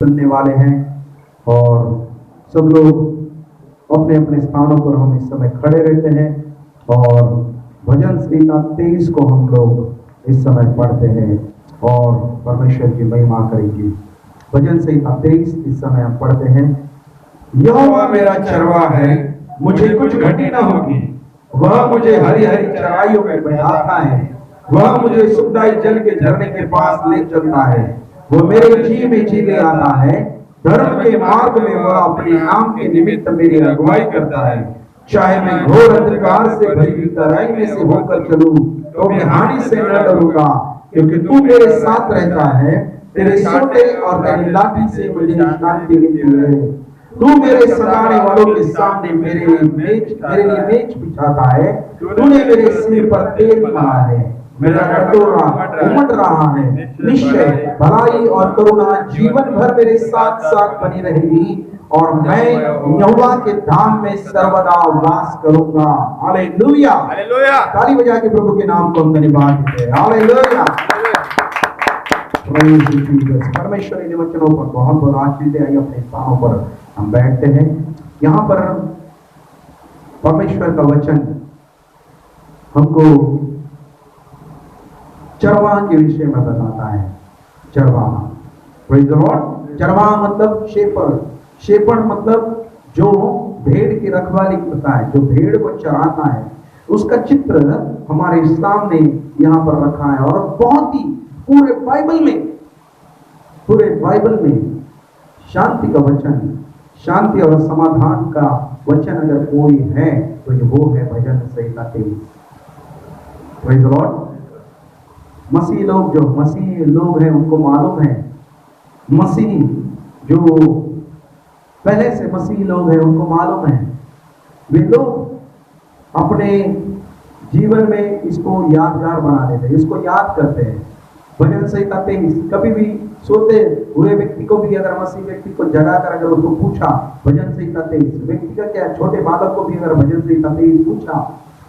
सुनने वाले हैं और सब लोग अपने अपने स्थानों पर हम इस समय खड़े रहते हैं और भजन संहिता 23 को हम लोग इस समय पढ़ते हैं और परमेश्वर की महिमा करेंगे। भजन संहिता 23 इस समय हम पढ़ते हैं। यहोवा मेरा चरवाहा है, मुझे कुछ घटी न होगी। वह मुझे हरी हरी चराइयों में बहलाता है, वह मुझे सुखदायी जल के झरने के पास ले चलता है। वो मेरे जी में जी ले आता है, धर्म के मार्ग में वह अपने नाम के निमित्त मेरी अगुवाई करता है। चाहे मैं घोर अंधकार से भरी तराई में से होकर चलूं तो मैं हानि से न डरूंगा, क्योंकि तू मेरे साथ रहता है। तेरे सोटे और तेरी लाठी से मुझे शांति मिलती है। तू मेरे सताने वालों के सामने मेरे लिए मेज बिछाता है। तूने मेरे सिर पर तेल मारा है, मेरा कटोरा उमड़ रहा है। निश्चय भलाई और करुणा जीवन भर मेरे साथ साथ बनी रहेगी और मैं यहोवा के धाम में सर्वदा वास करूंगा। Hallelujah, hallelujah. ताली बजा के प्रभु के नाम को हम धन्यवाद देते हैं। हालेलुया। परमेश्वर इन वचनों पर बहुत बहुत आशीष दे। आइए अपने स्थानों पर हम बैठते हैं। यहाँ पर परमेश्वर का वचन हमको चरवाहा के विषय में बताता है। चरवाहा, प्रेज़ द लॉर्ड। चरवाहा मतलब शेफर्ड। शेफर्ड मतलब जो भेड़ की रखवाली करता है, जो भेड़ को चराता है। उसका चित्र हमारे सामने यहाँ पर रखा है और बहुत ही पूरे बाइबल में शांति का वचन, शांति और समाधान का वचन अगर कोई है तो वो है Bhajan Samhita 23। Praise the Lord. मसीह लोग हैं उनको मालूम है, मसीह जो पहले से मसीह लोग हैं उनको मालूम है। वे लोग अपने जीवन में इसको यादगार बना लेते हैं, इसको याद करते हैं। भजन संहिता 23 कभी भी सोते हुए व्यक्ति को भी अगर मसीह व्यक्ति को जगाकर अगर उसको पूछा भजन संहिता 23, व्यक्ति का क्या, छोटे बालक को भी अगर भजन संहिता 23 पूछा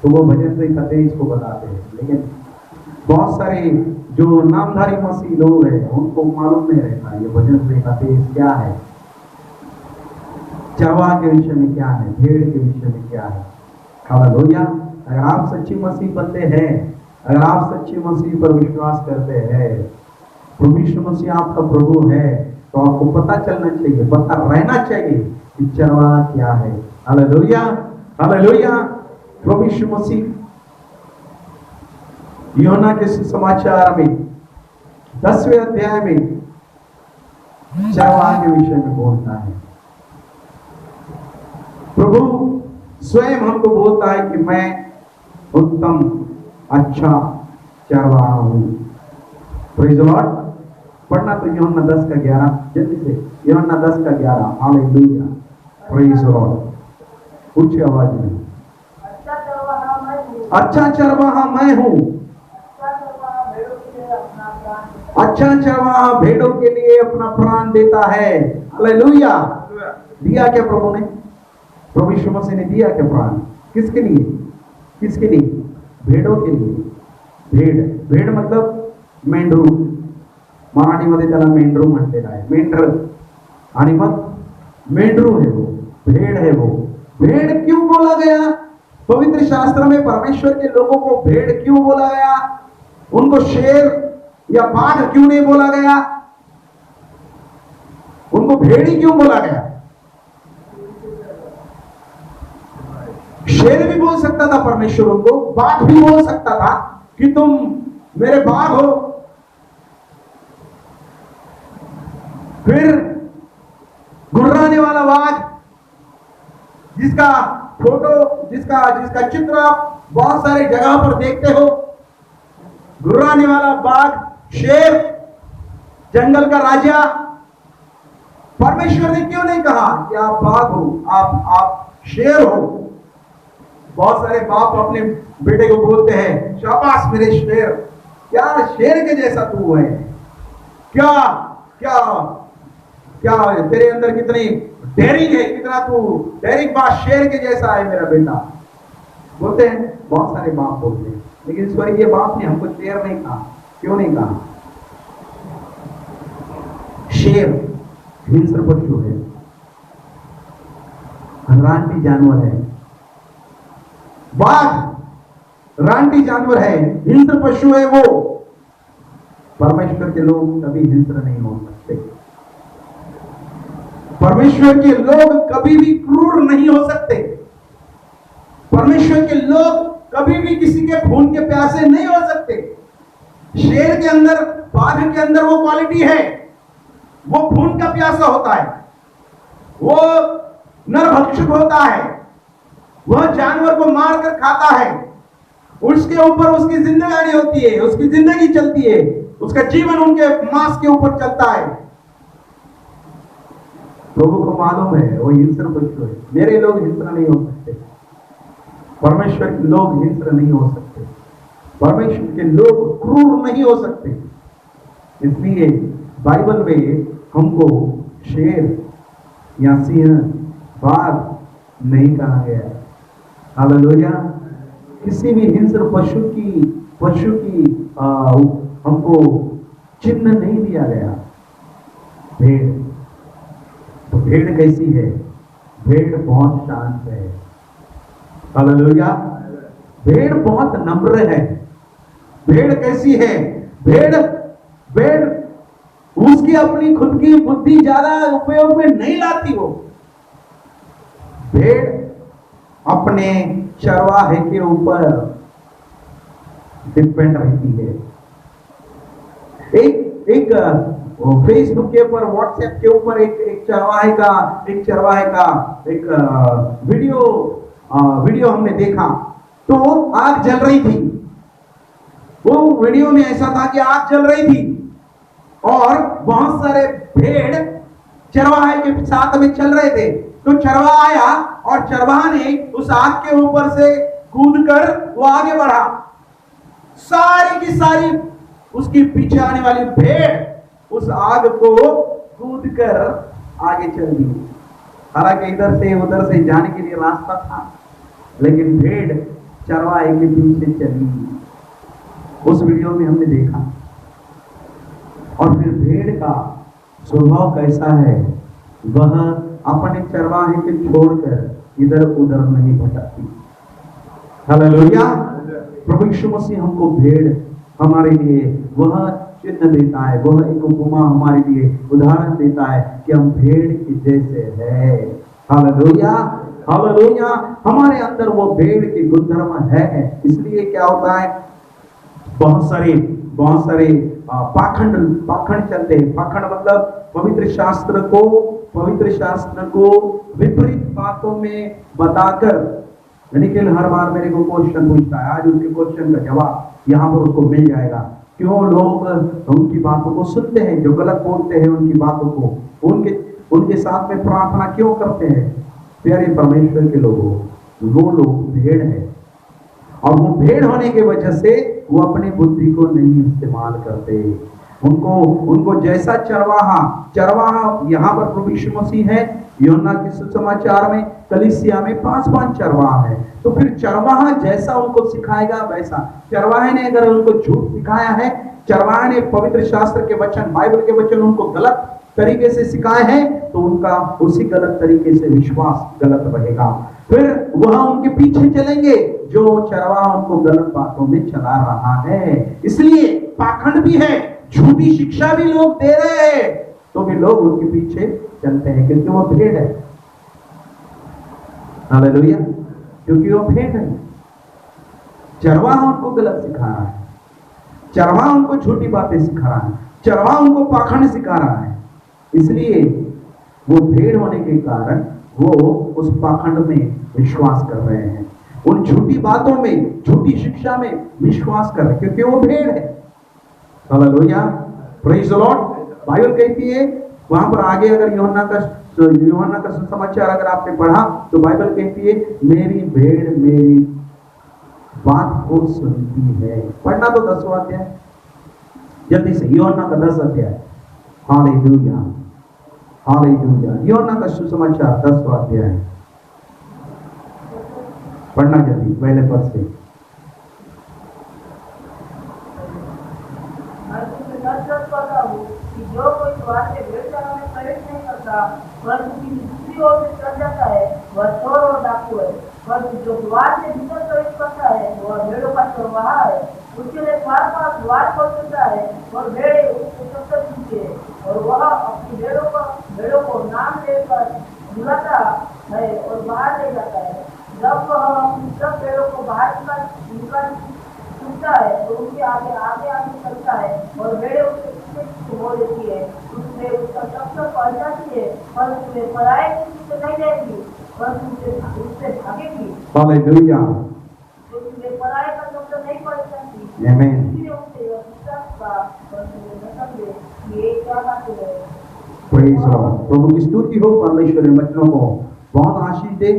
तो वो भजन संहिता 23 को बताते हैं। लेकिन बहुत सारे जो नामधारी मसीह लोग हैं उनको मालूम नहीं रहता ये भजन संहिता 23 क्या है, चरवाहा के विषय में क्या है, भेड़ के विषय में क्या है। हालेलुया। अगर आप सच्ची मसीह बंदे हैं, अगर आप सच्ची मसीह पर विश्वास करते हैं, प्रभु यीशु मसीह आपका प्रभु है, तो आपको पता चलना चाहिए, पता रहना चाहिए कि चरवाहा क्या है। Hallelujah, hallelujah. प्रभु यीशु मसीह यूहन्ना के सुसमाचार में 10वें अध्याय में चरवाहा के विषय में बोलता है। प्रभु स्वयं हमको बोलता है कि मैं उत्तम अच्छा चरवाहा हूं। Praise the Lord. पढ़ना तो यूहन्ना 10 का 11, जल्दी से यूहन्ना 10 का 11। Hallelujah, praise the Lord. ऊंची आवाज में, अच्छा चरवाहा मैं हूं। अच्छा चरवाहा भेड़ों के लिए अपना प्राण देता है। हालेलुया। दिया क्या प्रभु ने? प्रभु यीशु मसीह ने दिया क्या प्राण? किसके लिए? किसके लिए? भेड़ों के लिए। भेड़ मतलब मेंढरू, मराठीमध्ये त्याला मेंढरू म्हणलेलं आहे। मेंढर आणि मग मेंढरू है वो, भेड़ है वो। भेड़ क्यों बोला गया पवित्र शास्त्र में? परमेश्वर के लोगों को भेड़ क्यों बोला गया? उनको शेर या बाघ क्यों नहीं बोला गया? उनको भेड़ी क्यों बोला गया? शेर भी बोल सकता था परमेश्वर उनको, बाघ भी बोल सकता था कि तुम मेरे बाघ हो। फिर गुर्राने वाला बाघ, जिसका फोटो, जिसका चित्र आप बहुत सारे जगह पर देखते हो, गुर्राने वाला बाघ, शेर, जंगल का राजा। परमेश्वर ने क्यों नहीं कहा कि आप बाघ हो, आप शेर हो? बहुत सारे बाप अपने बेटे को बोलते हैं, शाबाश मेरे शेर, क्या शेर के जैसा तू है, क्या क्या क्या तेरे अंदर कितनी डेयरिंग है, कितना तू डेयरिंग बात, शेर के जैसा है मेरा बेटा। बोलते हैं, बहुत सारे बाप बोलते हैं। लेकिन स्वर्गीय बाप ने हमको शेर नहीं कहा। क्यों नहीं कहा? शेर हिंस्र पशु है, रानटी जानवर है। बाघ रानटी जानवर है, हिंस्र पशु है वो। परमेश्वर के लोग कभी हिंस्र नहीं हो सकते। परमेश्वर के लोग कभी भी क्रूर नहीं हो सकते। परमेश्वर के लोग कभी भी किसी के खून के प्यासे नहीं हो सकते। शेर के अंदर, बाघ के अंदर वो क्वालिटी है, वो खून का प्यासा होता है, वो नरभक्षक होता है, वह जानवर को मारकर खाता है, उसके ऊपर उसकी जिंदगानी होती है, उसकी जिंदगी चलती है, उसका जीवन उनके मांस के ऊपर चलता है। प्रभु को मालूम है वो हिंस्र पशु है। मेरे लोग हिंस्र नहीं हो सकते, परमेश्वर के लोग हिंस्र नहीं हो सकते, परमेश्वर के लोग क्रूर नहीं हो सकते। इसलिए बाइबल में हमको शेर या सिंह, बाघ नहीं कहा गया। हालेलुया। किसी भी हिंस्र पशु की हमको चिन्ह नहीं दिया गया। भेड़, तो भेड़ कैसी है? भेड़ बहुत शांत है। हालेलुया। भेड़ बहुत नम्र है। भेड़ कैसी है? भेड़ उसकी अपनी खुद की बुद्धि ज्यादा उपयोग में नहीं लाती। वो भेड़ अपने चरवाहे के ऊपर डिपेंड रहती है। एक फेसबुक के ऊपर, व्हाट्सएप के ऊपर एक चरवाहे का एक वीडियो हमने देखा। तो आग जल रही थी। वो वीडियो में ऐसा था कि आग जल रही थी और बहुत सारे भेड़ चरवाहे के साथ में चल रहे थे। तो चरवाहा आया और चरवाहा ने उस आग के ऊपर से कूदकर वो आगे बढ़ा। सारी की सारी उसकी पीछे आने वाली भेड़ उस आग को कूदकर आगे चल दी। हालांकि इधर से उधर से जाने के लिए रास्ता था, लेकिन भेड़ चरवाहे के पीछे चली। उस वीडियो में हमने देखा। और फिर भेड़ का स्वभाव कैसा है? वह अपने चरवाहे को छोड़कर इधर उधर नहीं भटकती। हालेलुया। प्रभु यीशु मसीह हमको भेड़ हमारे लिए वह चिन्ह देता है, वह एक उपमा हमारे लिए उदाहरण देता है कि हम भेड़ के जैसे है। हालेलुया। हालेलुया। हमारे अंदर वो भेड़ के गुणधर्म है। इसलिए क्या होता है, बहुत सारे पाखंड चलते हैं। पाखंड मतलब पवित्र शास्त्र को विपरीत बातों में बताकर। निखिल हर बार मेरे को क्वेश्चन पूछता है, आज उसके क्वेश्चन का जवाब यहाँ पर उसको मिल जाएगा। क्यों लोग उनकी बातों को सुनते हैं, जो गलत बोलते हैं उनकी बातों को, उनके साथ में प्रार्थना क्यों करते हैं? प्यारे परमेश्वर के लोगों, वो लोग भेड़ है, और वो भेड़ होने की वजह से वो अपनी बुद्धि को नहीं इस्तेमाल करते। उनको जैसा चरवाहा यहाँ पर प्रभु यीशु मसीह है। यूहन्ना के सुसमाचार में कलीसिया में 5 चरवाहा है। तो फिर चरवाहा जैसा उनको सिखाएगा वैसा। चरवाहे ने अगर उनको झूठ सिखाया है, चरवाहे ने पवित्र शास्त्र के वचन, बाइबल के वचन उनको गलत तरीके से सिखाए हैं, तो उनका उसी गलत तरीके से विश्वास गलत रहेगा। फिर वह उनके पीछे चलेंगे जो चरवाहा उनको गलत बातों में चला रहा है। इसलिए पाखंड भी है, झूठी शिक्षा भी लोग दे रहे हैं, तो भी लोग उनके पीछे चलते हैं, क्योंकि वो भेड़ है। हालेलुया। क्योंकि वो भेड़ है। चरवाहा उनको गलत सिखा रहा है, चरवाहा उनको झूठी बातें सिखा रहा है, चरवाहा उनको पाखंड सिखा रहा है। इसलिए वो भेड़ होने के कारण वो उस पाखंड में विश्वास कर रहे हैं, उन झूठी बातों में, झूठी शिक्षा में विश्वास कर रहे हैं, क्योंकि वो भेड़ है। Hallelujah. Praise the Lord. Bible कहती है वहां पर आगे, अगर यूहन्ना का सुसमाचार अगर आपने पढ़ा तो बाइबल कहती है, मेरी भेड़ मेरी बात को सुनती है। पढ़ना तो 10वां अध्याय जल्दी से, यूहन्ना का 10 अध्याय। हालेलुया। हालेलुया। यूहन्ना का सुसमाचार 10वां अध्याय पढ़ना जल्दी, पहले पद से। सच कहता हूँ कि जो कोई द्वार से भेड़शाला में प्रवेश नहीं करता परंतु किसी दूसरी ओर से चल जाता है वह चोर और डाकू है, परंतु जो द्वार से भीतर प्रवेश करता है वह भेड़ों का चरवाहा है। उसके लिए द्वार का द्वार खोल देता है और भेड़ें उसके शब्द सुनती है और वह अपनी भेड़ों को नाम लेकर बुलाता है और बाहर ले जाता है। जब वह अपनी सब भेड़ों को बाहर निकाल सुनता है तो उनके आगे आगे आगे चलता है और भेड़ें उसके पीछे हो देती है। उसमें उसका शब्द पहचानती है पर उसमें पराये किसी से नहीं जाएगी पर उससे भागेगी। हालेलुया, उसमें पराये का शब्द नहीं पहचानती। आमीन। इसलिए उसे यह विश्वास का पर न समझे ये क्या बात है। Praise Lord. प्रभु की स्तुति हो, परमेश्वर ने वचनों को बहुत आशीष दे।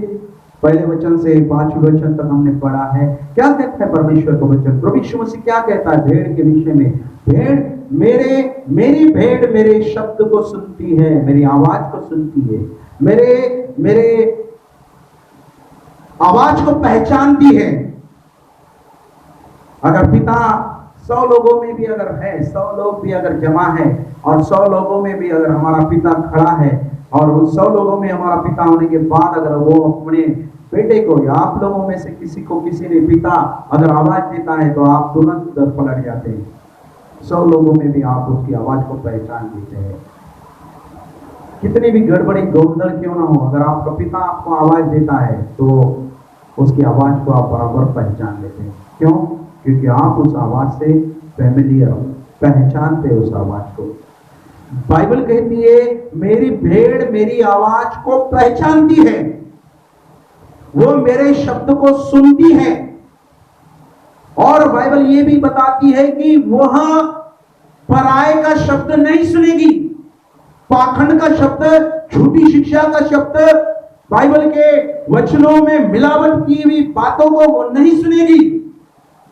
पहले वचन से 5वें वचन तक हमने पढ़ा है। क्या कहता है परमेश्वर का वचन? प्रभु यीशु मसीह क्या कहता है भेड़ के विषय में? मेरी भेड़ मेरे शब्द को सुनती है, मेरी आवाज को सुनती है, मेरे आवाज को पहचानती है। अगर पिता 100 लोगों में भी अगर है, 100 लोग भी अगर जमा है और 100 लोगों में भी अगर हमारा पिता खड़ा है और उन 100 लोगों में हमारा पिता होने के बाद अगर वो अपने बेटे को या आप लोगों में से किसी को किसी ने पिता अगर आवाज देता है तो आप तुरंत पलट जाते हैं। 100 लोगों में भी आप उसकी आवाज को पहचान लेते हैं। कितनी भी गड़बड़ी गोंधल क्यों ना हो, अगर आपका पिता आपको आवाज देता है तो उसकी आवाज को आप बराबर पहचान लेते हैं। क्यों? क्योंकि आप उस आवाज से फैमिलियर हो, पहचानते हो उस आवाज को। बाइबल कहती है मेरी भेड़ मेरी आवाज को पहचानती है, वो मेरे शब्द को सुनती है। और बाइबल ये भी बताती है कि वह पराये का शब्द नहीं सुनेगी, पाखंड का शब्द, झूठी शिक्षा का शब्द, बाइबल के वचनों में मिलावट की हुई बातों को वो नहीं सुनेगी।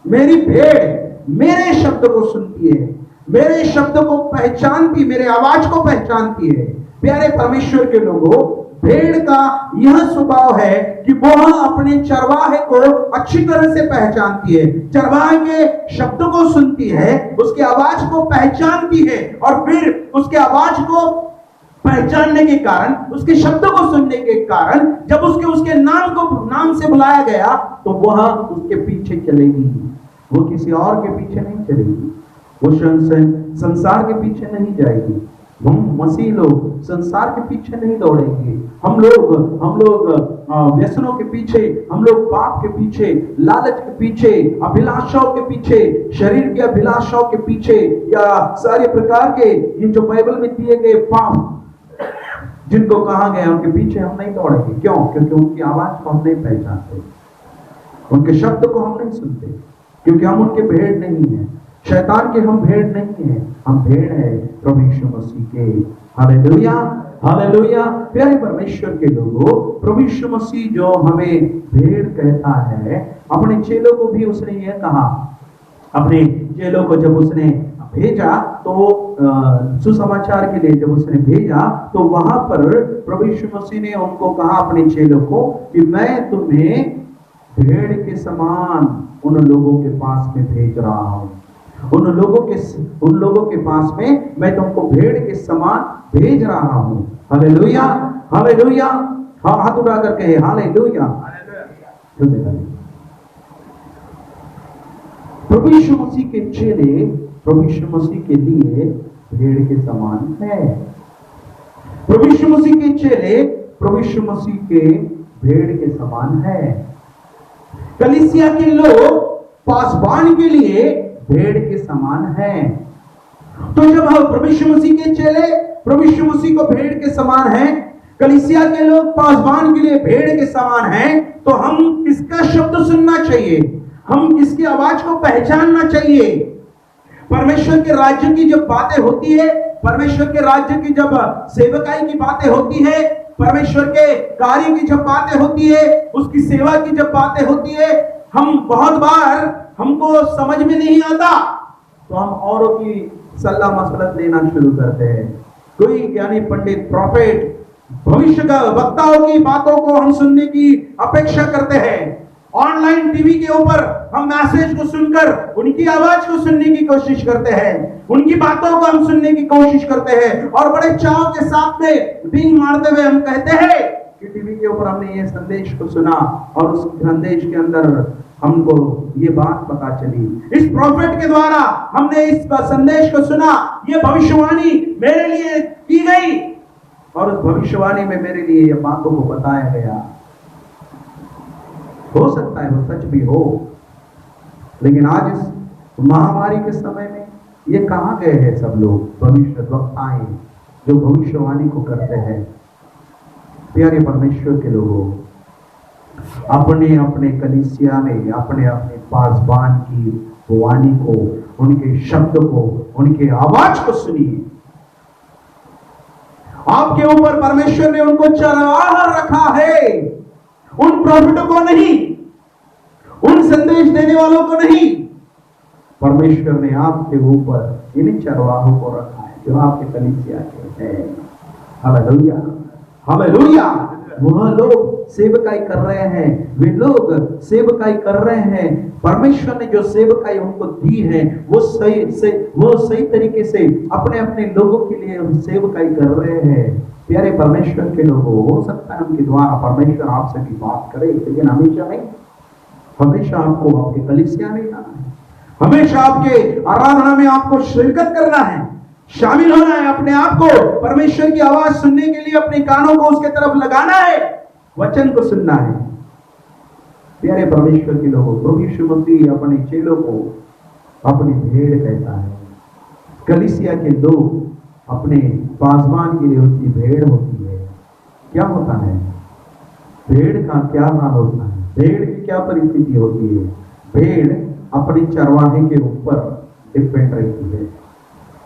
मेरी भेड़ मेरे शब्द को सुनती है, मेरे शब्द को पहचानती, मेरे आवाज को पहचानती है। प्यारे परमेश्वर के लोगों, भेड़ का यह स्वभाव है कि वह अपने चरवाहे को अच्छी तरह से पहचानती है, चरवाहे के शब्द को सुनती है, उसकी आवाज को पहचानती है और फिर उसके आवाज को पहचानने के कारण, उसके शब्द को सुनने के कारण जब उसके नाम से बुलाया गया तो वह उसके पीछे चलेगी। वो किसी और के पीछे नहीं चलेगी, वो संसार के पीछे नहीं जाएगी। हम मसीह लोग संसार के पीछे नहीं दौड़ेंगे। हम लोग व्यसनों के पीछे, हम लोग पाप के पीछे, लालच के पीछे, अभिलाषाओं के पीछे, शरीर के अभिलाषाओं के पीछे या सारे प्रकार के ये जो बाइबल में दिए गए पाप जिनको कहा गया उनके पीछे हम नहीं दौड़ेंगे। क्यों? क्योंकि उनकी आवाज को हम नहीं पहचानते, उनके शब्द को हम नहीं सुनते, क्योंकि हम उनके भेड़ नहीं है। शैतान के हम भेड़ नहीं है, हम भेड़ है प्रभु यीशु मसीह के। Hallelujah, hallelujah. प्यारे परमेश्वर के लोगों, प्रभु यीशु मसीह जो हमें भेड़ कहता है, अपने चेलों को भी उसने यह कहा। अपने चेलों को जब उसने भेजा तो सुसमाचार के लिए जब उसने भेजा तो वहां पर प्रभु यीशु मसीह ने उनको कहा, अपने चेलों को, कि मैं तुम्हें भेड़ के समान उन लोगों के पास में भेज रहा हूं। उन लोगों के पास में मैं तुमको भेड़ के समान भेज रहा हूं। Hallelujah, hallelujah. हाथ उठाकर कहे हालेलुया। प्रभु यीशु मसीह के चेले प्रभु यीशु मसीह के लिए भेड़ के समान है। प्रभु यीशु मसीह के चेले प्रभु यीशु मसीह के भेड़ के समान है। कलीसिया के लोग पासबान के लिए भेड़ के समान है। तो जब हम प्रभु यीशु मसीह के चेले प्रभु यीशु मसीह को भेड़ के समान हैं, कलीसिया के लोग पासबान के लिए भेड़ के समान हैं, तो हम किसका शब्द सुनना चाहिए? हम किसकी आवाज को पहचानना चाहिए? परमेश्वर के राज्य की जब बातें होती है, परमेश्वर के राज्य की जब सेवकाई की बातें होती है, परमेश्वर के कार्य की जब बातें होती है, उसकी सेवा की जब बातें होती है, हम बहुत बार हमको समझ में नहीं आता तो हम औरों की सलाह मशवरत लेना शुरू करते हैं। कोई ज्ञानी पंडित, प्रॉफिट, भविष्य का वक्ताओं की बातों को हम सुनने की अपेक्षा करते हैं। ऑनलाइन टीवी के ऊपर हम मैसेज को सुनकर उनकी आवाज को सुनने की कोशिश करते हैं, उनकी बातों को हम सुनने की कोशिश करते हैं और बड़े चाव के साथ में बिंग मारते हुए हम कहते हैं कि टीवी के ऊपर हमने ये संदेश को सुना और उस संदेश के अंदर हमको ये बात पता चली, इस प्रॉफिट के द्वारा हमने इस संदेश को सुना, ये भविष्यवाणी मेरे लिए की गई और उस भविष्यवाणी में मेरे लिए ये बातों को बताया गया। हो सकता है वो सच भी हो, लेकिन आज इस महामारी के समय में ये कहां गए हैं सब लोग भविष्यद्वक्ताएं जो भविष्यवाणी को करते हैं। प्यारे परमेश्वर के लोगों, अपने अपने कलीसिया में अपने अपने पासबान की वाणी को, उनके शब्द को, उनके आवाज को सुनिए। आपके ऊपर परमेश्वर ने उनको चरवाहा रखा है, उन प्रॉफिटों को नहीं, उन संदेश देने वालों को नहीं। परमेश्वर ने आपके ऊपर इन चरवाहों को रखा है जो आपके कलीसिया के हैं। Hallelujah, hallelujah. वह लोग सेवकाई कर रहे हैं, वे लोग सेवकाई कर रहे हैं। परमेश्वर ने जो सेवकाई उनको दी है वो सही तरीके से अपने अपने लोगों के लिए सेवकाई कर रहे हैं। प्यारे परमेश्वर के लोगों, हो सकता है उनके द्वारा परमेश्वर आपसे भी बात करे, लेकिन हमेशा नहीं। हमेशा आपको आपके कलीसिया में जाना है, हमेशा आपके आराधना में आपको शिरकत करना है, शामिल होना है, अपने आप को परमेश्वर की आवाज सुनने के लिए अपने कानों को उसके तरफ लगाना है, वचन को सुनना है। प्यारे परमेश्वर के लोगों, प्रभु यीशु मसीह अपने चेलों को अपनी भेड़ कहता है। कलीसिया के लोग अपने पासबान के लिए उसकी भेड़ होती है। क्या होता है? भेड़ का क्या हाल होता है? भेड़ की क्या परिस्थिति होती है? भेड़ अपने चरवाहे के ऊपर डिपेंड रहती है,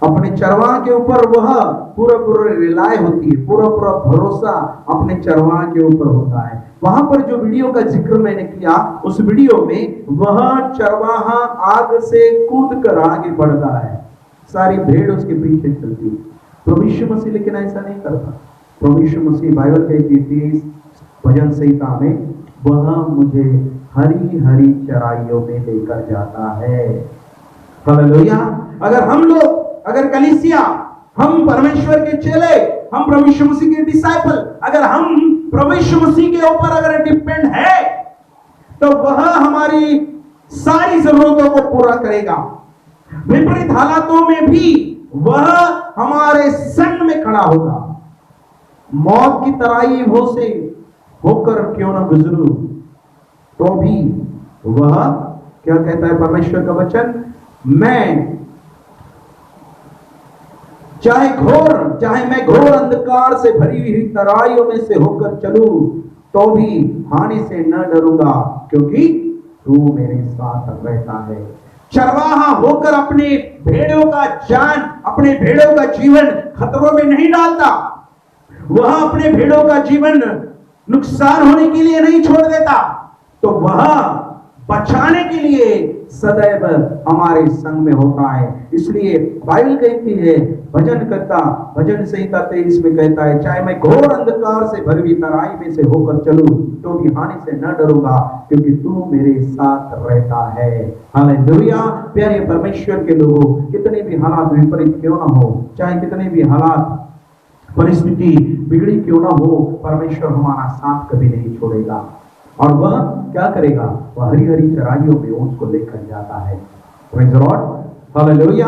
अपने चरवाहे के ऊपर वह पूरा रिलाय होती है, पूरा भरोसा अपने चरवाहे के ऊपर होता है। वहां पर जो वीडियो का जिक्र मैंने किया, उस वीडियो में वह चरवाहा आग से कूद कर आगे बढ़ता है, सारी भेड़ उसके पीछे चलती है। प्रभु यीशु मसीह लेकिन ऐसा नहीं करता। प्रभु यीशु मसीह बाइबल कहती है भजन संहिता में, वह मुझे हरी हरी चराइयों में लेकर जाता है। हालेलुया। अगर हम लोग, अगर कलीसिया, हम परमेश्वर के चेले, हम प्रभु यीशु मसीह के डिसाइपल, अगर हम प्रभु यीशु मसीह के ऊपर अगर डिपेंड है तो वह हमारी सारी जरूरतों को पूरा करेगा। विपरीत हालातों में भी वह हमारे संग में खड़ा होगा। मौत की तराई हो से होकर क्यों ना गुजरूं तो भी वह क्या कहता है परमेश्वर का वचन, मैं चाहे मैं घोर अंधकार से भरी हुई तराइयों में से होकर चलूं तो भी हानि से न डरूंगा, क्योंकि तू मेरे साथ रहता है। चरवाहा होकर अपने भेड़ों का जान, अपने भेड़ों का जीवन खतरों में नहीं डालता। वह अपने भेड़ों का जीवन नुकसान होने के लिए नहीं छोड़ देता, तो वह बचाने के लिए सदैव हमारे संग में होता है। इसलिए बाइबल कहती है, भजन संहिता 23 में कहता है, चाहे मैं घोर अंधकार से भरी हुई तराई में से होकर चलूं तो भी हानि से न डरूंगा, क्योंकि तू मेरे साथ रहता है। हालेलुया। प्यारे परमेश्वर के लोगों, कितने भी हालात विपरीत क्यों ना हो, चाहे कितने भी हालात परिस्थिति बिगड़ी क्यों ना हो, परमेश्वर हमारा साथ कभी नहीं छोड़ेगा। और वह क्या करेगा? वह हरी हरी चराइयों में उसको लेकर जाता है। Praise the Lord. हालेलुया।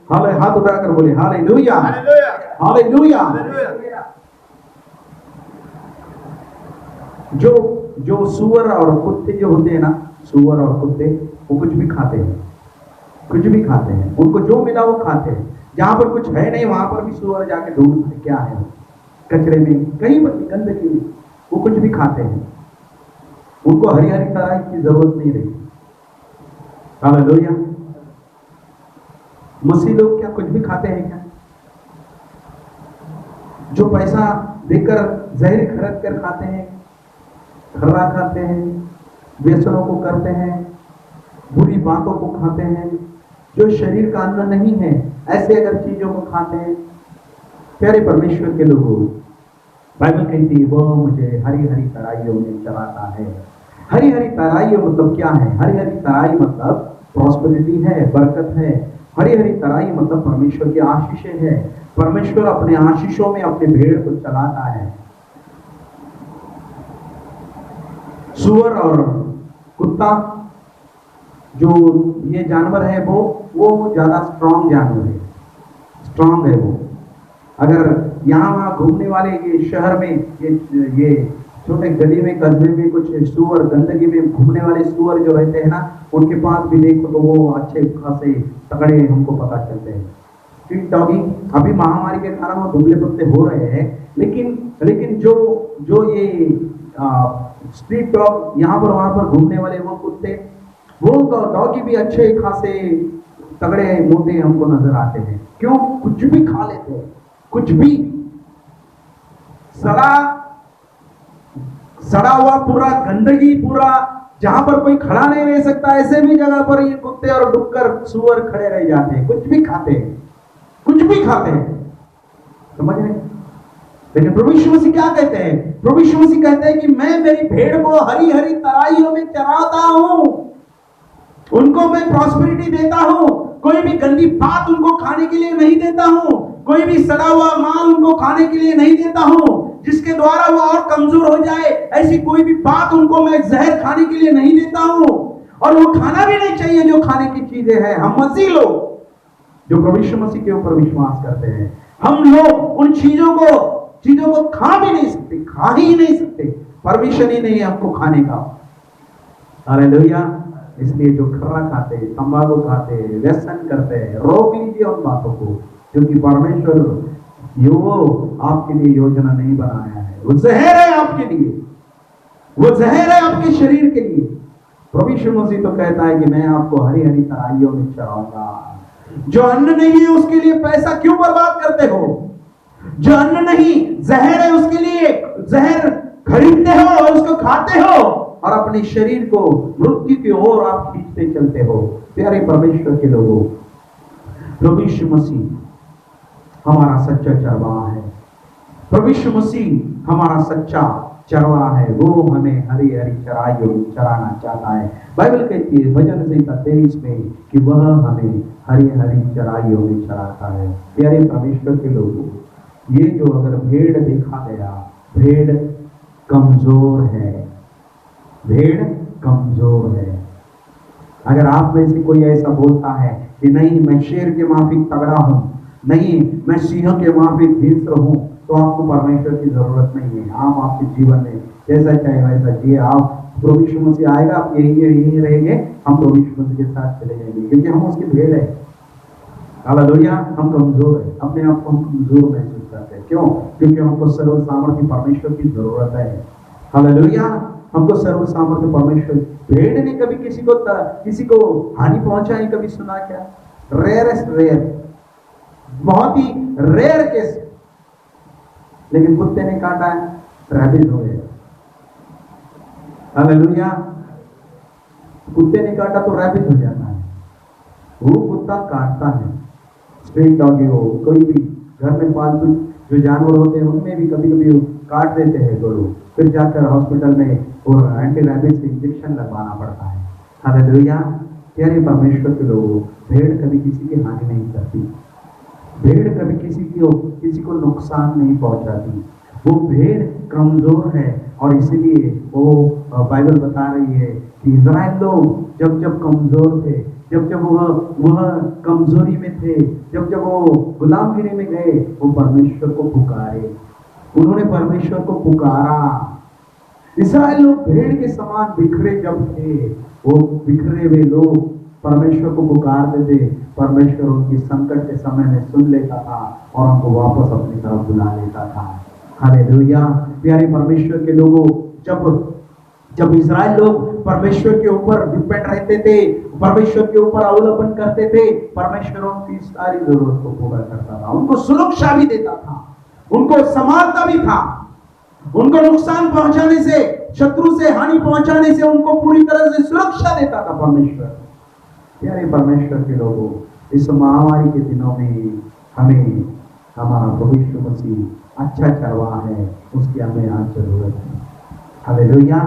हाथ उठाकर बोले हालेलुया, हालेलुया। जो सुअर और कुत्ते जो होते हैं ना, सुअर और कुत्ते, वो कुछ भी खाते हैं, कुछ भी खाते हैं, उनको जो मिला वो खाते हैं। जहां पर कुछ है नहीं वहां पर भी सुअर जाके ढूंढते क्या है, कचरे में, कहीं पर भी, गंदगी में, वो कुछ भी खाते हैं। उनको हरी हरी तराई की जरूरत नहीं रहती। हालेलुया। मसीह लोग क्या कुछ भी खाते हैं क्या? जो पैसा देकर जहर खरीद कर खाते हैं, खर्रा खाते हैं, व्यसनों को करते हैं, बुरी बातों को खाते हैं, जो शरीर का अन्न नहीं है, ऐसे अगर चीजों को खाते हैं। प्यारे परमेश्वर के लोगों, बाइबल कहती है, वह मुझे हरी हरी तराइयों में चलाता है। हरी हरी तराई मतलब क्या है? हरी हरी तराई मतलब प्रॉस्पेरिटी है, बरकत है। हरी हरी तराई मतलब परमेश्वर की आशीषें है। परमेश्वर अपने आशीषों में अपने भेड़ को चलाता है। सुअर और कुत्ता जो ये जानवर है वो ज्यादा स्ट्रांग जानवर है, स्ट्रांग है वो। अगर यहाँ वहाँ घूमने वाले ये शहर में ये छोटे गली में कस्बे में कुछ सुअर, गंदगी में घूमने वाले सुअर जो रहते हैं ना, उनके पास भी देखो तो वो अच्छे खासे तगड़े हमको पता चलते हैं। स्ट्रीट डॉगी अभी महामारी के कारण वो दुबले पतले हो रहे हैं, लेकिन जो ये स्ट्रीट डॉग यहाँ पर वहां पर घूमने वाले वो कुत्ते, वो डॉगी भी अच्छे खासे तगड़े मोटे हमको नजर आते हैं। क्यों? कुछ भी खा लेते हैं, कुछ भी। सड़ा हुआ पूरा गंदगी, पूरा जहां पर कोई खड़ा नहीं रह सकता, ऐसे भी जगह पर ये कुत्ते और डुक्कर सुअर खड़े रह जाते हैं, कुछ भी खाते हैं, कुछ भी खाते हैं। समझ रहे? लेकिन प्रभु यीशु मसीह क्या कहते हैं? प्रभु यीशु मसीह कहते हैं कि मैं मेरी भेड़ को हरी हरी तराइयों में चराता हूं, उनको मैं प्रॉस्पेरिटी देता हूं, कोई भी गंदी बात उनको खाने के लिए नहीं देता हूं, कोई भी सड़ा हुआ माल उनको खाने के लिए नहीं देता हूं जिसके द्वारा वो और कमजोर हो जाए। ऐसी कोई भी बात उनको मैं जहर खाने के लिए नहीं देता हूं, और वो खाना भी नहीं चाहिए जो खाने की चीजें हैं। हम मसीह लोग जो प्रभु यीशु मसीह के ऊपर विश्वास करते हैं, हम लोग उन चीजों को खा भी नहीं सकते, खा ही नहीं सकते, परमिशन ही नहीं है हमको खाने का। हालेलुया। इसलिए जो खर्रा खाते, तंबाकू खाते, व्यसन करते हैं, रोक लीजिए उन बातों को, क्योंकि परमेश्वर वो आपके लिए योजना नहीं बनाया है। वो जहर है आपके लिए, वो जहर है आपके शरीर के लिए। प्रभु यीशु मसीह तो कहता है कि मैं आपको हरी हरी तराइयों में चराऊंगा। जो अन्न नहीं है उसके लिए पैसा क्यों बर्बाद करते हो? जो अन्न नहीं, जहर है, उसके लिए जहर खरीदते हो और उसको खाते हो और अपने शरीर को मृत्यु की ओर आप खींचते चलते हो। प्यारे परमेश्वर के लोगों, प्रभु यीशु मसीह हमारा सच्चा चरवाहा है। प्रभु यीशु मसीह हमारा सच्चा चरवाहा है। वो हमें हरी हरी चराइयों में चराना चाहता है। बाइबल कहती है भजन संहिता 23 में कि वह हमें हरी हरी चराइयों में चराता है। प्यारे परमेश्वर के लोगों, ये जो अगर भेड़ देखा गया, भेड़ कमजोर है, भेड़ कमजोर है। अगर आप में से कोई ऐसा बोलता है कि नहीं मैं शेर के माफिक तगड़ा हूं, नहीं मैं सिंह के माफिक हिंस्र हूं, तो आपको परमेश्वर की जरूरत नहीं है। आप आपके जीवन में जैसा चाहे वैसा जिए। आप प्रभु यीशु मसीह आएगा, आप यही रहेंगे, हम प्रभु यीशु मसीह के साथ चले जाएंगे, क्योंकि हम उसकी भेड़ है। हालेलुया। हम कमजोर है, अपने आप को हम कमजोर महसूस करते हैं। क्यों? क्योंकि हमको सर्व सामर्थ्य परमेश्वर की जरूरत है। हालेलुया। हमको सर्व सामर्थ्य परमेश्वर। भेड़ ने कभी किसी को हानि पहुंचाई कभी सुना क्या? रेयर, बहुत ही रेयर केस। लेकिन कुत्ते ने काटा है, रैबिज हो गया। हालेलुया। कुत्ते ने काटा तो रैबिज हो जाता है। वो कुत्ता काटता है। स्ट्रीट डॉगी हो, कोई भी घर में पालतू जो जानवर होते हैं उनमें भी कभी कभी काट देते हैं लोग, फिर जाकर हॉस्पिटल में और एंटी रैबिज इंजेक्शन लगवाना पड़ता है। हालेलुया। प्यारे परमेश्वर के लोगों, भेड़ कभी किसी की हानि नहीं करती, भेड़ कभी किसी को नुकसान नहीं पहुंचाती। वो भेड़ कमजोर है और इसलिए वो बाइबल बता रही है कि इज़राइल लोग जब कमजोर थे, जब वह कमजोरी में थे, जब वो गुलामगिरी में गए, वो परमेश्वर को पुकारे, उन्होंने परमेश्वर को पुकारा। इस्राएल लोग भेड़ के समान बिखरे जब थे, वो बिखरे हुए लोग परमेश्वर को पुकारते थे। परमेश्वर उनकी संकट के समय में सुन लेता था और उनको वापस अपनी तरफ बुला लेता था। हालेलुया। प्यारे परमेश्वर के लोगों, जब इस्राएल लोग परमेश्वर के ऊपर डिपेंड रहते थे, परमेश्वर के ऊपर अवलंबन करते थे, परमेश्वर उनकी सारी जरूरत को पूरा करता था, उनको सुरक्षा भी देता था, उनको संभालता भी था, उनको नुकसान पहुंचाने से, शत्रु से हानि पहुंचाने से उनको पूरी तरह से सुरक्षा देता था परमेश्वर। प्यारे परमेश्वर के लोगों, इस महामारी के दिनों में हमें हमारा प्रभु यीशु मसीह अच्छा चरवाहा है, उसकी हमें आज जरूरत है। हालेलुया।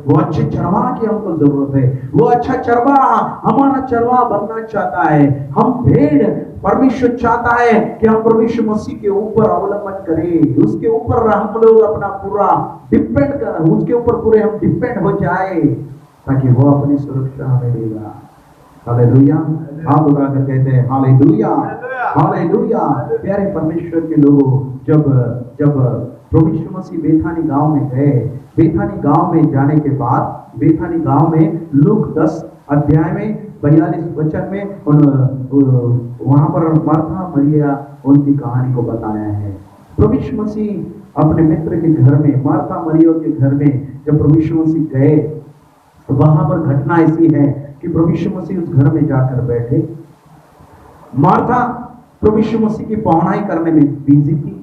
वो अच्छे चरवाह की हमको जरूरत है। वो अच्छा चरवाह हमारा चरवाह बनना चाहता है। हम भेड़, परमेश्वर चाहता है कि हम परमेश्वर मसीह के ऊपर अवलंबन करें, उसके ऊपर हम लोग अपना पूरा डिपेंड कर, उसके ऊपर पूरे हम डिपेंड हो जाए, ताकि वो अपनी सुरक्षा हमें देगा। हालेलुया। आप उठा कर कहते हैं हालेलुया, हालेलुया। प्यारे परमेश्वर के लोगों, जब प्रभु यीशु मसीह बेथानी गांव में गए, बेथानी गांव में जाने के बाद, बेथानी गांव में लूक 10 अध्याय में 42 वचन में वहां पर मार्था मरिया उनकी कहानी को बताया है। प्रभु यीशु मसीह अपने मित्र के घर में, मार्था मरिया के घर में जब प्रभु यीशु मसीह गए, तो वहां पर घटना ऐसी है कि प्रभु यीशु मसीह उस घर में जाकर बैठे। मार्था प्रभु यीशु मसीह की पहुनाई करने में बिजी थी,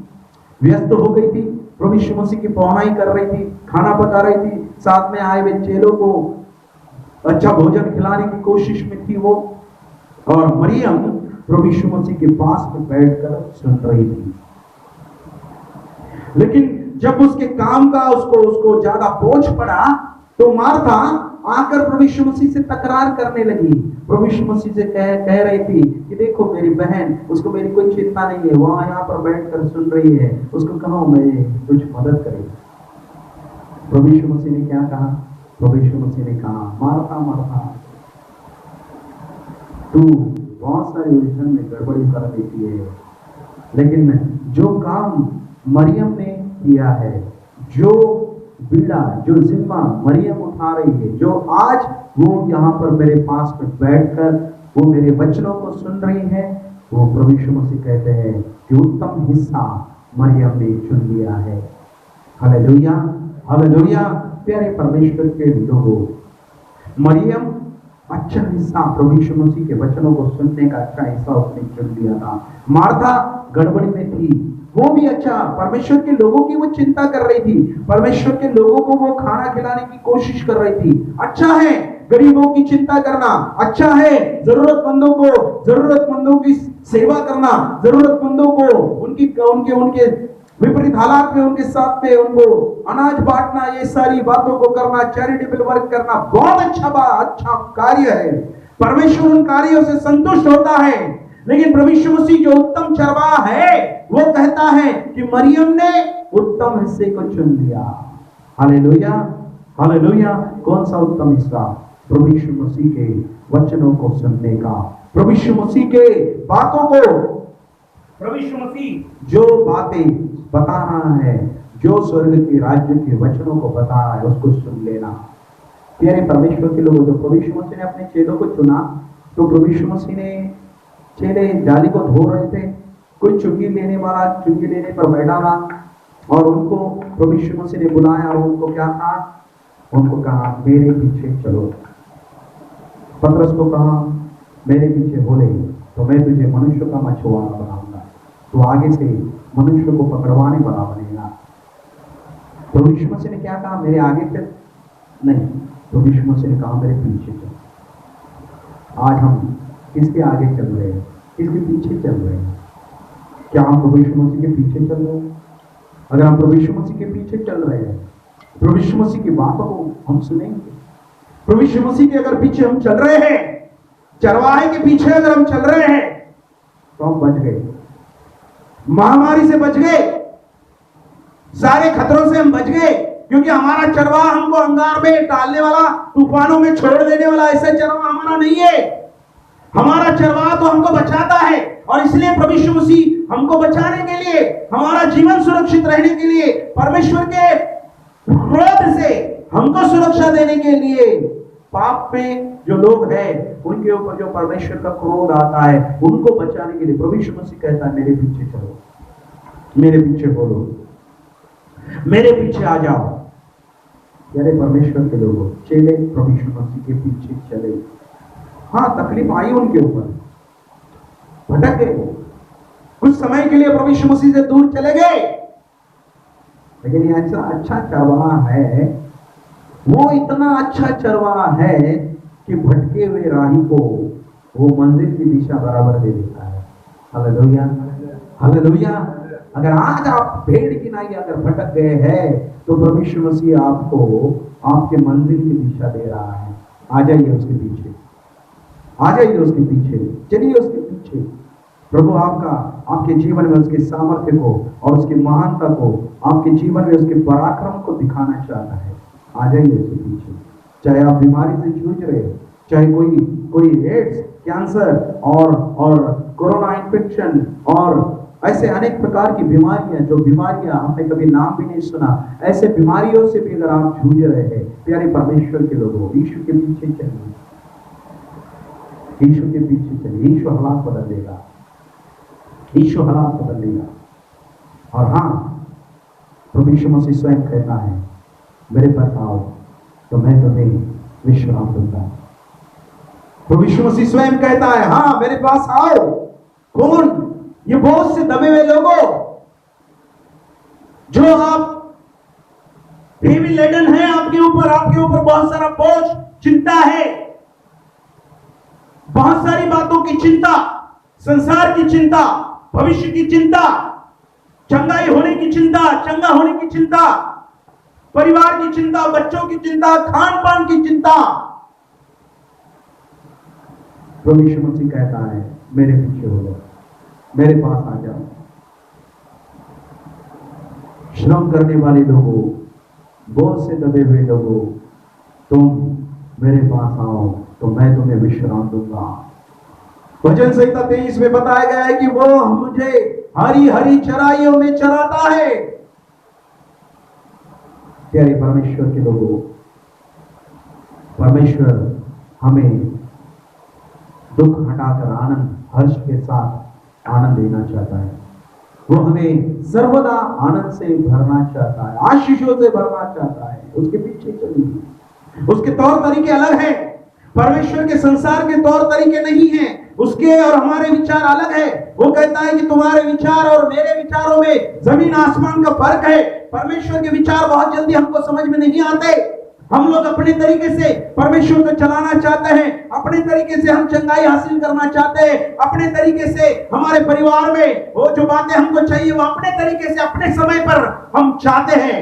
व्यस्त हो गई थी। प्रभु यीशु मसीह की पहुनाई कर रही थी, खाना पका रही थी, साथ में आए हुए चेलों को अच्छा भोजन खिलाने की कोशिश में थी वो। और मरियम प्रभु यीशु मसीह के पास में बैठकर सुन रही थी। लेकिन जब उसके काम का उसको ज्यादा बोझ पड़ा, तो मार्था आकर प्रभु यीशु मसीह से तकरार करने लगी। प्रभु यीशु मसीह से कह रही थी कि देखो मेरी बहन, उसको मेरी कोई चिंता नहीं है, वहां यहाँ पर बैठकर सुन रही है, उसको कहो मैं कुछ मदद करे। प्रभु यीशु मसीह ने क्या कहा? प्रभु यीशु मसीह ने कहा, मार्था मार्था, तू बहुत सारी उलझन में गड़बड़ी कर देती है, लेकिन जो काम मरियम ने किया है, जो बीड़ा, जो जिम्मा मरियम उठा रही है, जो आज वो यहाँ पर मेरे पास में बैठकर वो मेरे वचनों को सुन रही है, वो प्रभु यीशु मसीह कहते हैं कि उत्तम हिस्सा मरियम ने चुन लिया है। Hallelujah, hallelujah. प्यारे परमेश्वर के लोगों, मरियम अच्छा हिस्सा, प्रभु यीशु मसीह के वचनों को सुनने का अच्छा हिस्सा उसने चुन लिया था। मार्था गड़बड़ी में थी, वो भी अच्छा परमेश्वर के लोगों की वो चिंता कर रही थी, परमेश्वर के लोगों को वो खाना खिलाने की कोशिश कर रही थी। अच्छा है गरीबों की चिंता करना, अच्छा है जरूरतमंदों की सेवा करना, जरूरतमंदों को उनके विपरीत हालात में उनके साथ में उनको अनाज बांटना, ये सारी बातों को करना, चैरिटेबल वर्क करना बहुत अच्छा कार्य है। परमेश्वर उन कार्यों से संतुष्ट होता है। लेकिन प्रभु यीशु मसीह जो उत्तम चरवाहा है, वो कहता है कि मरियम ने उत्तम हिस्से को चुन लिया। Hallelujah, hallelujah. कौन सा उत्तम हिस्सा? प्रभु यीशु मसीह के वचनों को सुनने का, प्रभु यीशु मसीह के बातों को, प्रभु यीशु मसीह जो बातें बता रहा है, जो स्वर्ग के राज्य के वचनों को बता रहा है, उसको सुन लेना। प्यारे परमेश्वर के लोगों, जो प्रभु यीशु मसीह ने अपने चेलों को चुना, तो प्रभु यीशु मसीह ने चेले जाली को धो रहे थे, कोई चुंगी लेने वाला चुंगी लेने पर बैठा था और उनको प्रभु यीशु मसीह ने बुलाया और उनको क्या कहा? उनको कहा मेरे पीछे चलो। पतरस को कहा मेरे पीछे हो ले तो मैं तुझे मनुष्य का मछुआरा बनाऊंगा, तो आगे से मनुष्य को पकड़वाने वाला बनेगा। प्रभु यीशु मसीह ने क्या कहा? मेरे आगे चल नहीं, प्रभु यीशु मसीह ने कहा मेरे पीछे चल। आज हम किसके आगे चल रहे हैं, किसके पीछे चल रहे हैं? क्या हम प्रभु यीशु मसीह के पीछे चल रहे हैं? अगर हम प्रभु यीशु मसीह के पीछे चल रहे हैं, प्रभु यीशु मसीह की बातों को हम सुनेंगे। प्रभु यीशु मसीह के अगर पीछे हम चल रहे हैं, चरवाहे के पीछे अगर हम चल रहे हैं, तो हम बच गए, महामारी से बच गए, सारे खतरों से हम बच गए, क्योंकि हमारा चरवाहा हमको अंगार में डालने वाला, तूफानों में छोड़ देने वाला ऐसा चरवाहा हमारा नहीं है। हमारा चरवाहा तो हमको बचाता है, और इसलिए प्रभु यीशु मसीह हमको बचाने के लिए, हमारा जीवन सुरक्षित रहने के लिए, परमेश्वर के क्रोध से हमको सुरक्षा देने के लिए, पाप में जो लोग हैं उनके ऊपर जो परमेश्वर का क्रोध आता है, उनको बचाने के लिए प्रभु यीशु मसीह कहता है मेरे पीछे चलो, मेरे पीछे बोलो, मेरे पीछे आ जाओ। यानी परमेश्वर के लोगों, चेले प्रभु यीशु मसीह के पीछे चले। हाँ, तकलीफ आई उनके ऊपर, भटक गए, कुछ समय के लिए प्रभु यीशु मसीह से दूर चले गए, लेकिन ये ऐसा अच्छा चरवाहा है, वो इतना अच्छा चरवाहा है कि भटके हुए राही को वो मंजिल की दिशा बराबर दे देता है। Hallelujah, hallelujah. अगर आज आप भेड़ की नाई अगर भटक गए हैं, तो प्रभु यीशु मसीह आपको आपके मंजिल की दिशा दे रहा है। आ जाइए उसके पीछे, आ जाइए उसके पीछे, चलिए उसके पीछे। प्रभु आपका आपके जीवन में उसके सामर्थ्य को और उसकी महानता को, आपके जीवन में उसके पराक्रम को दिखाना चाहता है। आ जाइए उसके पीछे। चाहे आप बीमारी से जूझ रहे हो, चाहे कोई एड्स, कैंसर और कोरोना इन्फेक्शन और ऐसे अनेक प्रकार की बीमारियां, जो बीमारियां हमने कभी नाम भी नहीं सुना, ऐसे बीमारियों से भी अगर आप जूझ रहे हैं, प्यारे परमेश्वर के लोगों, यीशु के पीछे चलिए, यीशु के पीछे चलिए। यीशु हालात बदल देगा, यीशु हालात बदल देगा। और हाँ, प्रभु यीशु मसीह स्वयं कहता है, मेरे पास आओ तो मैं तुम्हें विश्राम दूंगा। प्रभु यीशु मसीह स्वयं कहता है, हाँ मेरे पास आओ। कौन? ये बोझ से दबे हुए लोगों, जो आप हेवी लेडन है, आपके ऊपर बहुत सारा बोझ, चिंता है, बहुत सारी बातों की चिंता, संसार की चिंता, भविष्य की चिंता, चंगाई होने की चिंता, चंगा होने की चिंता, परिवार की चिंता, बच्चों की चिंता, खान पान की चिंता। प्रभु यीशु मसीह कहता है, मेरे पीछे हो जाओ, मेरे पास आ जाओ। श्रम करने वाले लोगों, बोझ से दबे हुए लोगों, तुम मेरे पास आओ तो मैं तुम्हें विश्राम दूंगा। भजन संहिता 23 में बताया गया है कि वो मुझे हरी हरी चराइयों में चराता है। प्यारे परमेश्वर के लोगों, परमेश्वर हमें दुख हटाकर आनंद, हर्ष के साथ आनंद देना चाहता है। वो हमें सर्वदा आनंद से भरना चाहता है, आशीषों से भरना चाहता है। उसके पीछे चलिए। उसके तौर तरीके अलग हैं, परमेश्वर के संसार के तौर तरीके नहीं हैं। उसके और हमारे विचार अलग है। वो कहता है कि तुम्हारे विचार और मेरे विचारों में जमीन आसमान का फर्क है। परमेश्वर के विचार बहुत जल्दी हमको समझ में नहीं आते। हम लोग अपने तरीके से परमेश्वर को चलाना चाहते हैं, अपने तरीके से हम चंगाई हासिल करना चाहते हैं, अपने तरीके से हमारे परिवार में वो जो बातें हमको चाहिए वो अपने तरीके से अपने समय पर हम चाहते हैं।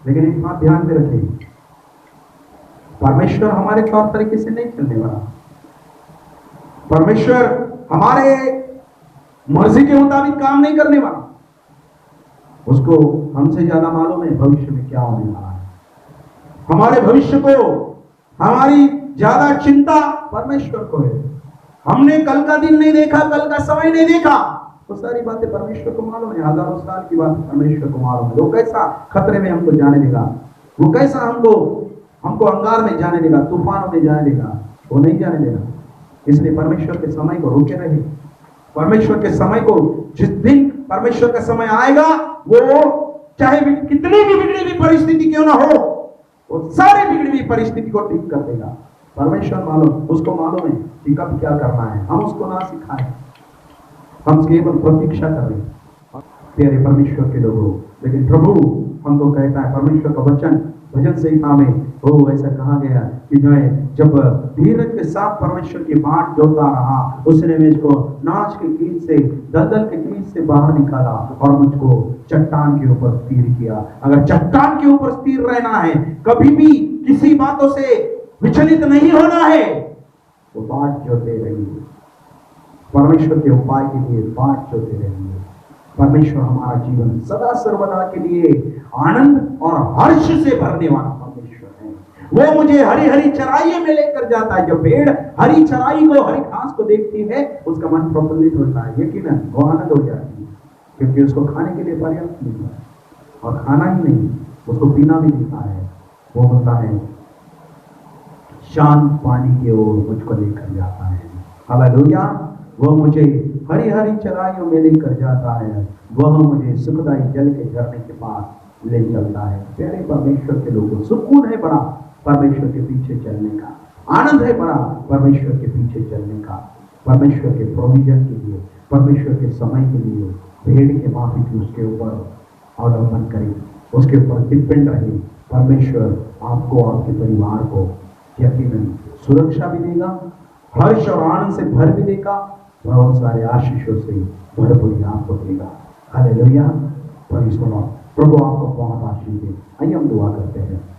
लेकिन एक बात ध्यान में रखें, परमेश्वर हमारे तौर तरीके से नहीं चलने वाला। परमेश्वर हमारे मर्जी के मुताबिक काम नहीं करने वाला। उसको हमसे ज्यादा मालूम है भविष्य में क्या होने वाला है। हमारे भविष्य को हमारी ज्यादा चिंता परमेश्वर को है। हमने कल का दिन नहीं देखा, कल का समय नहीं देखा, वो सारी बातें परमेश्वर को मालूम है। हजारों साल की बात परमेश्वर को मालूम है। वो कैसा खतरे में हमको जाने देगा, वो कैसा हमको अंगार में जाने देगा, तूफानों में जाने देगा, वो नहीं जाने देगा। इसलिए परमेश्वर के समय को रोके रहे। परमेश्वर के समय को, जिस दिन परमेश्वर का समय आएगा, वो चाहे कितनी भी बिगड़ी हुई परिस्थिति क्यों ना हो, वो सारी बिगड़ी हुई परिस्थिति को ठीक कर देगा। परमेश्वर उसको मालूम है कि कब क्या करना है। हम उसको ना सिखाएं, हम केवल प्रतीक्षा कर रहे हैं। प्यारे परमेश्वर के लोगों, लेकिन प्रभु हमको कहता है, परमेश्वर का वचन भजन संहिता में वो ऐसा कहा गया कि जब धीरज के साथ परमेश्वर की बाट जोता रहा, उसने मुझको नाच के कील से, दलदल के कील से बाहर निकाला और मुझको चट्टान के ऊपर स्थिर किया। अगर चट्टान के ऊपर स्थिर रहना है, कभी भी किसी बातों से विचलित नहीं होना है, तो बाट जोते रहिए। परमेश्वर के उपाय के लिए बाट जोते रहिए। परमेश्वर हमारा जीवन सदा सर्वदा के लिए आनंद और हर्ष से भरने वाला परमेश्वर है। वो मुझे हरी हरी चराइयों में लेकर जाता है। जब भेड़ हरी चराई को, हरी घास को देखती है, उसका मन प्रफुल्लित होता है, यकीनन वो आनंद हो जाती है, क्योंकि उसको खाने के लिए पर्याप्त मिलता है। और खाना ही नहीं, उसको पीना भी मिलता है। वो होता है शांत पानी की ओर मुझको लेकर जाता है। हालेलुया। वह मुझे हरी हरी चराइयों में लेकर जाता है, वह मुझे सुखदाई जल के झरने के पास ले चलता है। प्यारे परमेश्वर के लोगों, सुकून है बड़ा परमेश्वर के पीछे चलने का, आनंद है बड़ा परमेश्वर के पीछे चलने का। परमेश्वर के प्रोविजन के लिए, परमेश्वर के समय के लिए भेड़ के माफिक उसके ऊपर अवलंबन करें, उसके ऊपर डिपेंड रहे। परमेश्वर आपको, आपके परिवार को यकीनन सुरक्षा भी देगा, हर्ष और आनंद से भर भी देगा, बहुत सारे आशीषों से भरपूरी आपको देगा। हालेलुया। Praise the Lord. प्रभु आपको बहुत आशीष दे। आइए हम दुआ करते हैं।